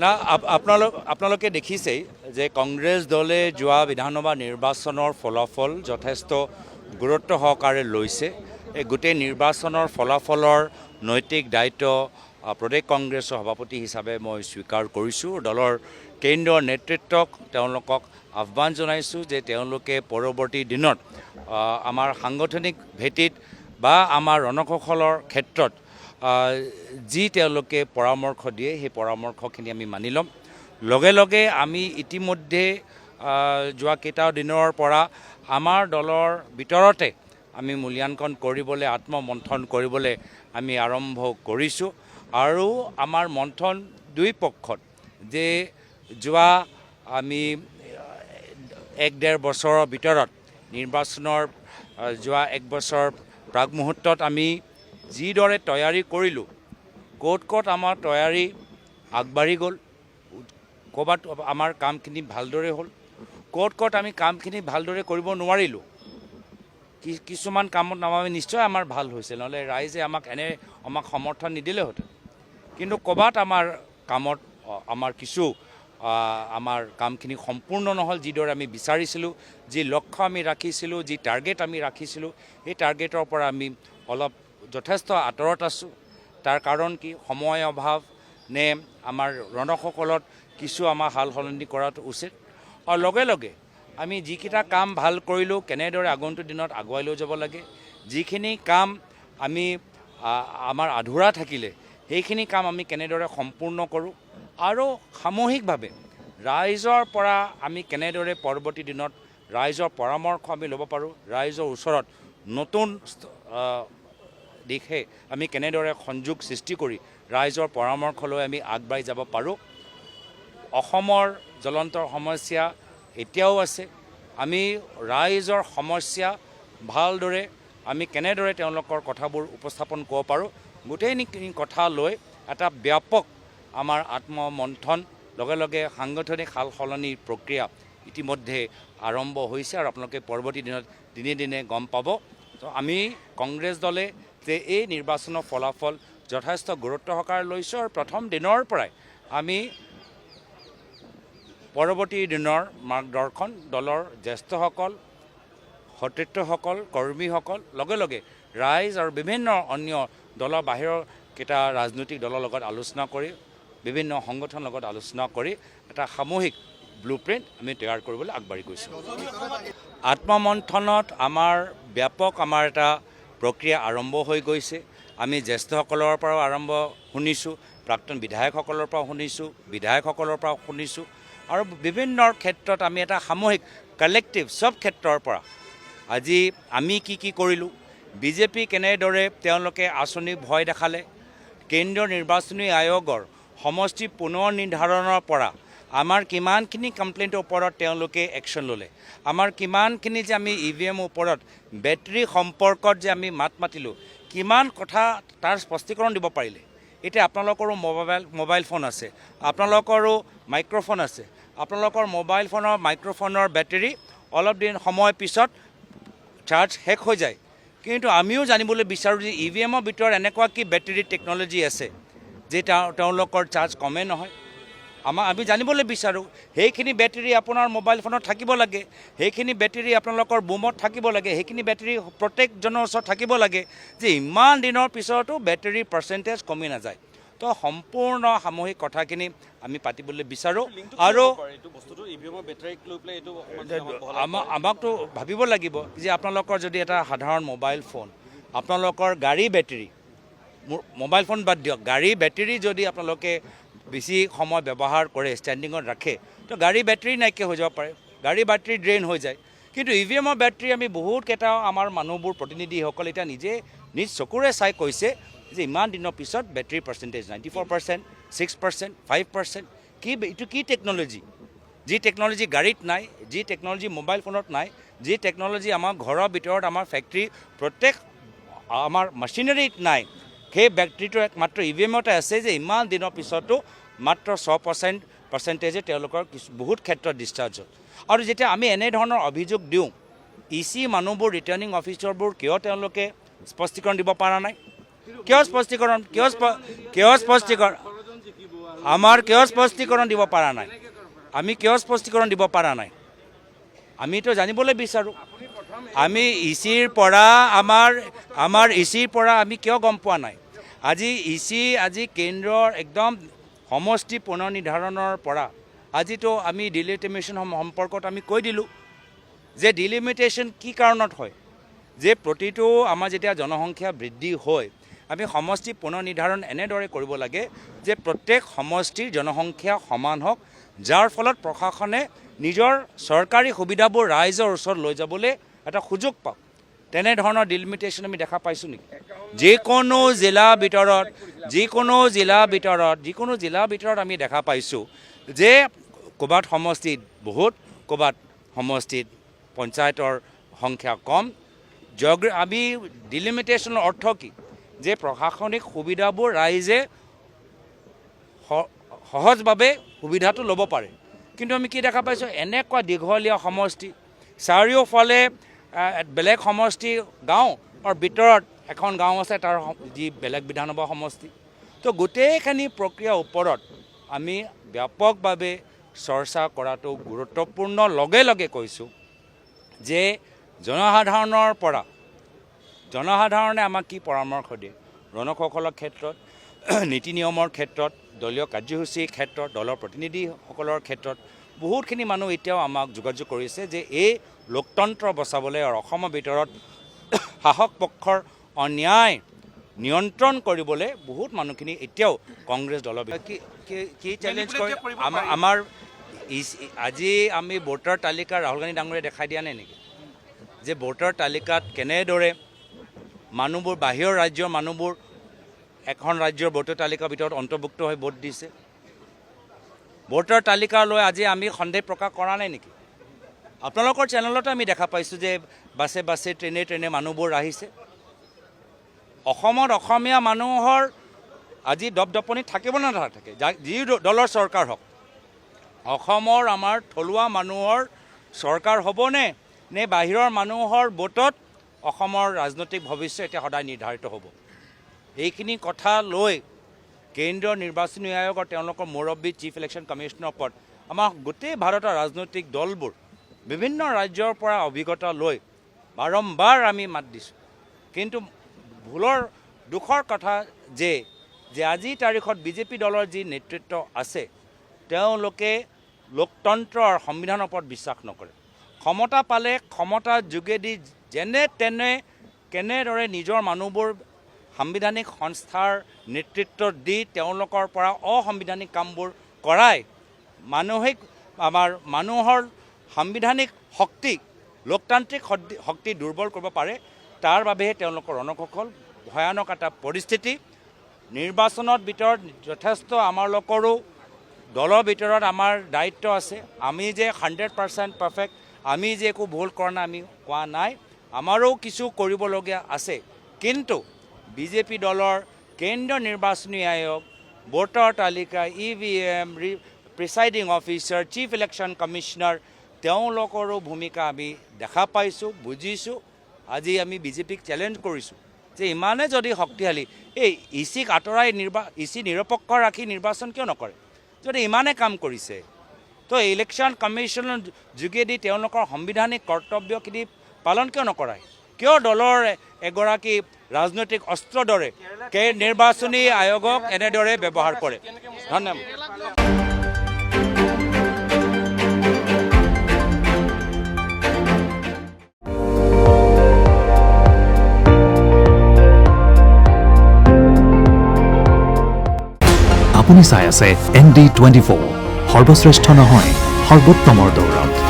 না আপোনালোকে দেখিছেই যে কংগ্ৰেছ দলে যোৱা বিধানসভা নিৰ্বাচনৰ ফলাফল যথেষ্ট গুৰুত্ব সহকাৰে লৈছে। এই গোটেই নিৰ্বাচনৰ ফলাফলৰ নৈতিক দায়িত্ব প্ৰদেশ কংগ্ৰেছৰ সভাপতি হিচাপে মই স্বীকাৰ কৰিছোঁ। দলৰ কেন্দ্ৰীয় নেতৃত্বক তেওঁলোকক আহ্বান জনাইছোঁ যে তেওঁলোকে পৰৱৰ্তী দিনত আমাৰ সাংগঠনিক ভেটিত বা আমাৰ ৰণকৌশলৰ ক্ষেত্ৰত যি তেওঁলোকে পৰামৰ্শ দিয়ে সেই পৰামৰ্শখিনি আমি মানি ল'ম। লগে লগে আমি ইতিমধ্যে যোৱা কেইটা দিনৰ পৰা আমাৰ দলৰ ভিতৰতে আমি মূল্যাংকন কৰিবলৈ আত্মমন্থন কৰিবলৈ আমি আৰম্ভ কৰিছোঁ আৰু আমাৰ মন্থন দুই পক্ষত যে যোৱা আমি 1-1.5 বছৰৰ ভিতৰত নিৰ্বাচনৰ যোৱা 1 বছৰ প্ৰাক মুহূৰ্তত আমি যিদৰে তৈয়াৰী কৰিলোঁ, ক'ত আমাৰ তৈয়াৰী আগবাঢ়ি গ'ল, ক'ৰবাত আমাৰ কামখিনি ভালদৰে হ'ল, ক'ত আমি কামখিনি ভালদৰে কৰিব নোৱাৰিলোঁ। কিছুমান কামত আমি নিশ্চয় আমাৰ ভাল হৈছে, নহ'লে ৰাইজে আমাক সমৰ্থন নিদিলেহেঁতেন। কিন্তু ক'ৰবাত আমাৰ কামত আমাৰ আমাৰ কামখিনি সম্পূৰ্ণ নহ'ল, যিদৰে আমি বিচাৰিছিলোঁ, যি লক্ষ্য আমি ৰাখিছিলোঁ, যি টাৰ্গেট আমি ৰাখিছিলোঁ, সেই টাৰ্গেটৰ পৰা আমি অলপ যথেষ্ট আঁতৰত আছোঁ। তাৰ কাৰণ কি, সময় অভাৱ নে আমাৰ ৰণসকলত কিছু আমাৰ সাল সলনি কৰাটো উচিত। আৰু লগে লগে আমি যিকেইটা কাম ভাল কৰিলোঁ কেনেদৰে আগন্তুক দিনত আগুৱাই লৈ যাব লাগে, যিখিনি কাম আমাৰ আধৰুৱা থাকিলে সেইখিনি কাম আমি কেনেদৰে সম্পূৰ্ণ কৰোঁ আৰু সামূহিকভাৱে ৰাইজৰ পৰা আমি কেনেদৰে পৰৱৰ্তী দিনত ৰাইজৰ পৰামৰ্শ আমি ল'ব পাৰোঁ, ৰাইজৰ ওচৰত নতুন দিশে আমি কেনেদৰে সংযোগ সৃষ্টি কৰি ৰাইজৰ পৰামৰ্শ লৈ আমি আগবাঢ়ি যাব পাৰোঁ। অসমৰ জ্বলন্ত সমস্যা এতিয়াও আছে। আমি ৰাইজৰ সমস্যা ভালদৰে আমি কেনেদৰে তেওঁলোকৰ কথাবোৰ উপস্থাপন কৰিব পাৰোঁ, গোটেইখিনি কথা লৈ এটা ব্যাপক আমাৰ আত্মমন্থন, লগে লগে সাংগঠনিক সাল সলনিৰ প্ৰক্ৰিয়া ইতিমধ্যে আৰম্ভ হৈছে আৰু আপোনালোকে পৰৱৰ্তী দিনত দিনে দিনে গম পাব। তো আমি কংগ্ৰেছ দলে যে এই নিৰ্বাচনৰ ফলাফল যথেষ্ট গুৰুত্ব সহকাৰে লৈছোঁ আৰু প্ৰথম দিনৰ পৰাই আমি পৰৱৰ্তী দিনৰ মাৰ্গদৰ্শন দলৰ জ্যেষ্ঠসকল, সতীৰ্থসকল, কৰ্মীসকল, লগে লগে ৰাইজ আৰু বিভিন্ন অন্য দলৰ বাহিৰৰ কেইটা ৰাজনৈতিক দলৰ লগত আলোচনা কৰি, বিভিন্ন সংগঠনৰ লগত আলোচনা কৰি এটা সামূহিক ব্লুপ্ৰিণ্ট আমি তৈয়াৰ কৰিবলৈ আগবাঢ়ি গৈছোঁ। আত্মমন্থনত আমাৰ ব্যাপক এটা প্ৰক্ৰিয়া আৰম্ভ হৈ গৈছে। আমি জ্যেষ্ঠসকলৰ পৰাও শুনিছোঁ, প্ৰাক্তন বিধায়কসকলৰ পৰাও শুনিছোঁ, বিধায়কসকলৰ পৰাও শুনিছোঁ আৰু বিভিন্ন ক্ষেত্ৰত আমি এটা সামূহিক কালেক্টিভ চব ক্ষেত্ৰৰ পৰা আজি আমি কি কৰিলোঁ, বিজেপি কেনেদৰে তেওঁলোকে আঁচনি ভয় দেখালে, কেন্দ্ৰীয় নিৰ্বাচনী আয়োগৰ সমষ্টি পুনৰ নিৰ্ধাৰণৰ পৰা আমাৰ কিমানখিনি কমপ্লেইণ্টৰ ওপৰত তেওঁলোকে একশ্যন ল'লে, আমাৰ কিমানখিনি যে আমি EVM ওপৰত বেটাৰী সম্পৰ্কত যে আমি মাত মাতিলোঁ, কিমান কথা তাৰ স্পষ্টীকৰণ দিব পাৰিলে। এতিয়া আপোনালোকৰো মোবাইল ফোন আছে, আপোনালোকৰো মাইক্ৰফোন আছে, আপোনালোকৰ মোবাইল ফোনৰ মাইক্ৰফোনৰ বেটাৰী অলপ দিন সময় পিছত চাৰ্জ শেষ হৈ যায়। কিন্তু আমিও জানিবলৈ বিচাৰোঁ যে EVMৰ ভিতৰত এনেকুৱা কি বেটাৰী টেকন'লজি আছে যে তেওঁলোকৰ চাৰ্জ কমে নহয়। আমি জানিবলৈ বিচাৰোঁ সেইখিনি বেটাৰী আপোনাৰ মোবাইল ফোনত থাকিব লাগে, সেইখিনি বেটাৰী আপোনালোকৰ বুমত থাকিব লাগে, সেইখিনি বেটাৰী প্ৰত্যেকজনৰ ওচৰত থাকিব লাগে যে ইমান দিনৰ পিছতো বেটাৰীৰ পাৰ্চেণ্টেজ কমি নাযায়। তো সম্পূৰ্ণ সামূহিক কথাখিনি আমি পাতিবলৈ বিচাৰোঁ আৰু আমাকতো ভাবিব লাগিব যে আপোনালোকৰ যদি এটা সাধাৰণ মোবাইল ফোন, আপোনালোকৰ গাড়ী বেটাৰী, মোবাইল ফোন বাদ দিয়ক, গাড়ী বেটাৰী যদি আপোনালোকে বেছি সময় ব্যৱহাৰ কৰে, ষ্টেণ্ডিঙত ৰাখে, তো গাড়ী বেটাৰী নাইকিয়া হৈ যাব পাৰে, গাড়ী বেটাৰী ড্ৰেইন হৈ যায়। কিন্তু EVMৰ বেটাৰী আমি বহুতকেইটা আমাৰ মানুহবোৰ প্ৰতিনিধিসকল এতিয়া নিজ চকুৰে চাই কৈছে যে ইমান দিনৰ পিছত বেটাৰী পাৰ্চেণ্টেজ 94%, 6%, 5%। এইটো কি টেকন'লজি? যি টেকন'লজি গাড়ীত নাই, যি টেকন'লজি মোবাইল ফোনত নাই, যি টেকন'লজি আমাৰ ঘৰৰ ভিতৰত, আমাৰ ফেক্টৰী, প্ৰত্যেক আমাৰ মেচিনাৰীত নাই, সেই বেটাৰীটো একমাত্ৰ EVMতে আছে যে ইমান দিনৰ পিছতো মাত্ৰ 6% তেওঁলোকৰ বহুত ক্ষেত্ৰত ডিছচাৰ্জ হ'ল। আৰু যেতিয়া আমি এনেধৰণৰ অভিযোগ দিওঁ, EC মানুহবোৰ, ৰিটাৰ্ণিং অফিচাৰবোৰ কিয় তেওঁলোকে স্পষ্টীকৰণ দিব পৰা নাই? কিয় স্পষ্টীকৰণ আমাৰ কিয় স্পষ্টীকৰণ দিব পৰা নাই? আমি কিয় স্পষ্টীকৰণ দিব পৰা নাই? আমিতো জানিবলৈ বিচাৰোঁ। আমি ইচিৰ পৰা আমাৰ ইচিৰ পৰা আমি কিয় গম পোৱা নাই? আজি কেন্দ্ৰৰ একদম সমষ্টি পুনৰ নিৰ্ধাৰণৰ পৰা আজিতো আমি ডিলিমিটেশ্যন সম্পৰ্কত আমি কৈ দিলোঁ যে ডিলিমিটেশ্যন কি কাৰণত হয়, যে প্ৰতিটো আমাৰ যেতিয়া জনসংখ্যা বৃদ্ধি হয় আমি সমষ্টি পুনৰ নিৰ্ধাৰণ এনেদৰে কৰিব লাগে যে প্ৰত্যেক সমষ্টিৰ জনসংখ্যা সমান হওক, যাৰ ফলত প্ৰশাসনে নিজৰ চৰকাৰী সুবিধাবোৰ ৰাইজৰ ওচৰত লৈ যাবলৈ এটা সুযোগ পাওক। তেনেধৰণৰ ডিলিমিটেশ্যন আমি দেখা পাইছোঁ নেকি? যিকোনো জিলা ভিতৰত আমি দেখা পাইছোঁ যে ক'ৰবাত সমষ্টিত বহুত, ক'ৰবাত সমষ্টিত পঞ্চায়তৰ সংখ্যা কম। আমি ডিলিমিটেশ্যনৰ অৰ্থ কি? যে প্ৰশাসনিক সুবিধাবোৰ ৰাইজে সহজভাৱে সুবিধাটো ল'ব পাৰে। কিন্তু আমি কি দেখা পাইছোঁ? এনেকুৱা দীঘলীয়া সমষ্টি, চাৰিওফালে বেলেগ সমষ্টি গাঁও আৰু ভিতৰত এখন গাঁও আছে তাৰ যি বেলেগ বিধানসভা সমষ্টি। তো গোটেইখিনি প্ৰক্ৰিয়াৰ ওপৰত আমি ব্যাপকভাৱে চৰ্চা কৰাটো গুৰুত্বপূৰ্ণ। লগে লগে কৈছোঁ যে জনসাধাৰণে আমাক কি পৰামৰ্শ দিয়ে? ৰণসকলৰ ক্ষেত্ৰত, নীতি নিয়মৰ ক্ষেত্ৰত, দলীয় কাৰ্যসূচীৰ ক্ষেত্ৰত, দলৰ প্ৰতিনিধিসকলৰ ক্ষেত্ৰত বহুতখিনি মানুহ এতিয়াও আমাক যোগাযোগ কৰিছে যে এই লোকতন্ত্ৰ বচাবলৈ আৰু অসমৰ ভিতৰত শাসক পক্ষৰ অন্যায় নিয়ন্ত্ৰণ কৰিবলৈ বহুত মানুহখিনি এতিয়াও কংগ্ৰেছ দলৰ কি চেলেঞ্জ কৰে? আমাৰ আজি আমি ভোটাৰ তালিকা ৰাহুল গান্ধী ডাঙৰীয়ে দেখাই দিয়া নাই নেকি যে ভোটাৰ তালিকাত কেনেদৰে মানুহবোৰ, বাহিৰৰ ৰাজ্যৰ মানুহবোৰ এখন ৰাজ্যৰ ভোটাৰ তালিকাৰ ভিতৰত অন্তৰ্ভুক্ত হৈ ভোট দিছে? ভোটাৰ তালিকালৈ আজি আমি সন্দেহ প্ৰকাশ কৰা নাই নেকি? আপোনালোকৰ চেনেলতে আমি দেখা পাইছোঁ যে বাছে বাছে ট্ৰেইনে মানুহবোৰ আহিছে। অসমত অসমীয়া মানুহৰ আজি দপদপনি থাকিব নে নাথাকে? যি দলৰ চৰকাৰ হওক, অসমৰ আমাৰ থলুৱা মানুহৰ চৰকাৰ হ'বনে নে বাহিৰৰ মানুহৰ ভোটত অসমৰ ৰাজনৈতিক ভৱিষ্যত এতিয়া সদায় নিৰ্ধাৰিত হ'ব? এইখিনি কথা লৈ কেন্দ্ৰীয় নিৰ্বাচনী আয়োগৰ তেওঁলোকৰ মুৰব্বী চিফ ইলেকশ্যন কমিশ্যনৰ ওপৰত আমাৰ গোটেই ভাৰতৰ ৰাজনৈতিক দলবোৰ বিভিন্ন ৰাজ্যৰ পৰা অভিজ্ঞতা লৈ বাৰম্বাৰ আমি মাত দিছোঁ। কিন্তু দুখৰ কথা যে আজিৰ তাৰিখত বিজেপি দলৰ যি নেতৃত্ব আছে তেওঁলোকে লোকতন্ত্ৰ আৰু সংবিধানৰ ওপৰত বিশ্বাস নকৰে। ক্ষমতা পালে ক্ষমতাৰ যোগেদি যেনে তেনে কেনেদৰে নিজৰ মানুহবোৰ সাংবিধানিক সংস্থাৰ নেতৃত্ব দি তেওঁলোকৰ পৰা অসাংবিধানিক কামবোৰ কৰাই মানুহৰ সাংবিধানিক শক্তি, লোকতান্ত্ৰিক শক্তি দুৰ্বল কৰিব পাৰে। তাৰ বাবেহে তেওঁলোকৰ ৰণকৌশল, ভয়ানক এটা পৰিস্থিতি। নিৰ্বাচনৰ ভিতৰত যথেষ্ট আমাৰ লোকৰো দলৰ ভিতৰত আমাৰ দায়িত্ব আছে। আমি যে 100% পাৰফেক্ট, আমি যে একো ভুল কৰা নাই আমি কোৱা নাই, আমাৰো কিছু কৰিবলগীয়া আছে। কিন্তু বিজেপি দলৰ কেন্দ্ৰীয় নিৰ্বাচনী আয়োগ, ভোটাৰ তালিকা, EVM, presiding officer, chief election commissioner, তেওঁলোকৰো ভূমিকা আমি দেখা পাইছোঁ, বুজিছোঁ। আজি আমি বিজেপিক চেলেঞ্জ কৰিছোঁ যে ইমানে যদি শক্তিশালী, এই ইচিক আঁতৰাই ইচি নিৰপেক্ষ ৰাখি নিৰ্বাচন কিয় নকৰে? যদি ইমানে কাম কৰিছে তো ইলেকশ্যন কমিশ্যনৰ যোগেদি তেওঁলোকৰ সাংবিধানিক কৰ্তব্যখিনি পালন কিয় নকৰায়? কিয় দলৰ এগৰাকী ৰাজনৈতিক অস্ত্ৰৰ দৰে নিৰ্বাচনী আয়োগক এনেদৰে ব্যৱহাৰ কৰে? ধন্যবাদ। আপুনি চাই আছে ND24, সৰ্বশ্ৰেষ্ঠ নহয় সৰ্বোত্তমৰ দৌৰত।